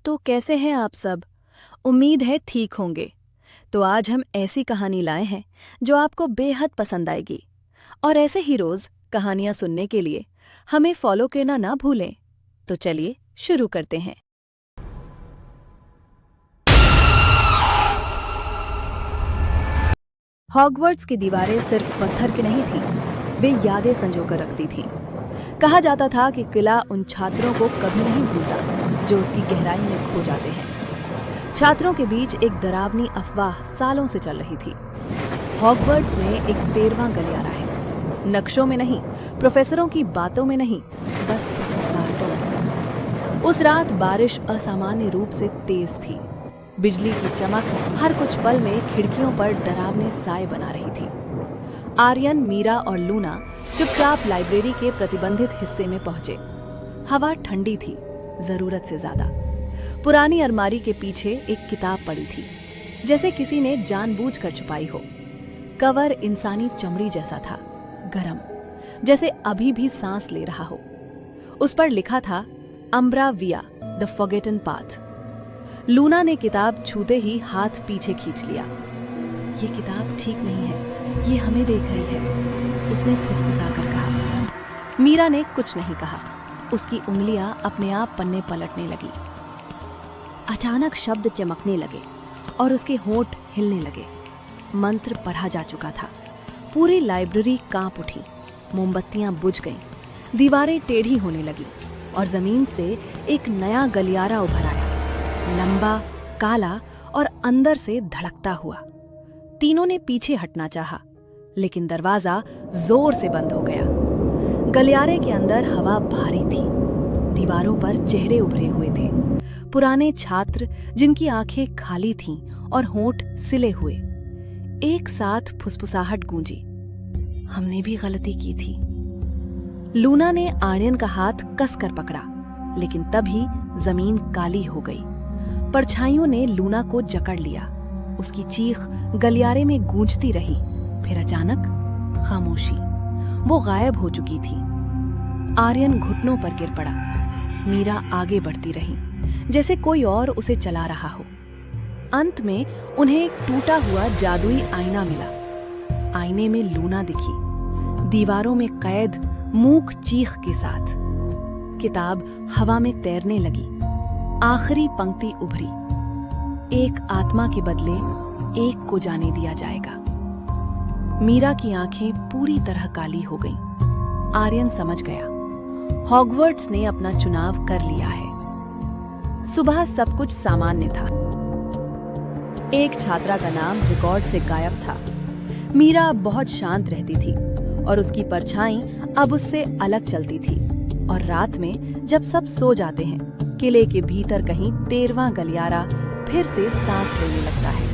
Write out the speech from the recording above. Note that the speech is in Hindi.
तो कैसे हैं आप सब? उम्मीद है ठीक होंगे। तो आज हम ऐसी कहानी लाए हैं जो आपको बेहद पसंद आएगी। और ऐसे ही रोज कहानियां सुनने के लिए हमें फॉलो करना ना भूलें। तो चलिए शुरू करते हैं। हॉगवर्ट्स की दीवारें सिर्फ पत्थर की नहीं थी, वे यादें संजोकर रखती थीं। कहा जाता था कि किला उन छात्रों को कभी नहीं भूलता जो उसकी गहराई में खो जाते हैं। छात्रों के बीच एक डरावनी अफवाह सालों से चल रही थी। हॉगवर्ट्स में एक 13वां गलियारा है। नक्शों में नहीं, प्रोफेसरों की बातों में नहीं, बस फुसफुसाहटों में। उस रात बारिश असामान्य रूप से तेज थी। बिजली की चमक हर कुछ पल में खिड़कियों पर डरावने साए बना रही थी। आर्यन, मीरा और लूना चुपचाप लाइब्रेरी के प्रतिबंधित हिस्से में पहुंचे। हवा ठंडी थी, जरूरत से ज्यादा। पुरानी अलमारी के पीछे एक किताब पड़ी थी, जैसे किसी ने जानबूझकर छुपाई हो। कवर इंसानी चमड़ी जैसा था, गरम, जैसे अभी भी सांस ले रहा हो। उस पर लिखा था अम्ब्रा विया, द फॉरगेटन पाथ। लूना ने किताब छूते ही हाथ पीछे खींच लिया। ये किताब ठीक नहीं है, ये हमें देख रही है, उसने फुसफुसाकर कहा। मीरा ने कुछ नहीं कहा। उसकी उंगलियां अपने आप पन्ने पलटने लगी। अचानक शब्द चमकने लगे और उसके होंठ हिलने लगे। मंत्र पढ़ा जा चुका था। पूरी लाइब्रेरी कांप उठी। मोमबत्तियां बुझ गईं, दीवारें टेढ़ी होने लगी और जमीन से एक नया गलियारा उभर आया, लंबा, काला और अंदर से धड़कता हुआ। तीनों ने पीछे हटना चाहा, लेकिन दरवाजा जोर से बंद हो गया। गलियारे के अंदर हवा भारी थी। दीवारों पर चेहरे उभरे हुए थे, पुराने छात्र जिनकी आंखें खाली थीं और होंठ सिले हुए। एक साथ फुसफुसाहट गूंजी, हमने भी गलती की थी। लूना ने आर्यन का हाथ कसकर पकड़ा, लेकिन तभी जमीन काली हो गई। परछाइयों ने लूना को जकड़ लिया। उसकी चीख गलियारे में गूंजती रही। फिर अचानक खामोशी। वो गायब हो चुकी थी। आर्यन घुटनों पर गिर पड़ा। मीरा आगे बढ़ती रही, जैसे कोई और उसे चला रहा हो। अंत में उन्हें एक टूटा हुआ जादुई आईना मिला। आईने में लूना दिखी, दीवारों में कैद, मूक चीख के साथ। किताब हवा में तैरने लगी। आखिरी पंक्ति उभरी, एक आत्मा के बदले एक को जाने दिया जाएगा। मीरा की आंखें पूरी तरह काली हो गईं। आर्यन समझ गया, हॉगवर्ट्स ने अपना चुनाव कर लिया है। सुबह सब कुछ सामान्य था। एक छात्रा का नाम रिकॉर्ड से गायब था। मीरा बहुत शांत रहती थी और उसकी परछाई अब उससे अलग चलती थी। और रात में जब सब सो जाते हैं, किले के भीतर कहीं 13वां गलियारा फिर से सांस लेने लगता है।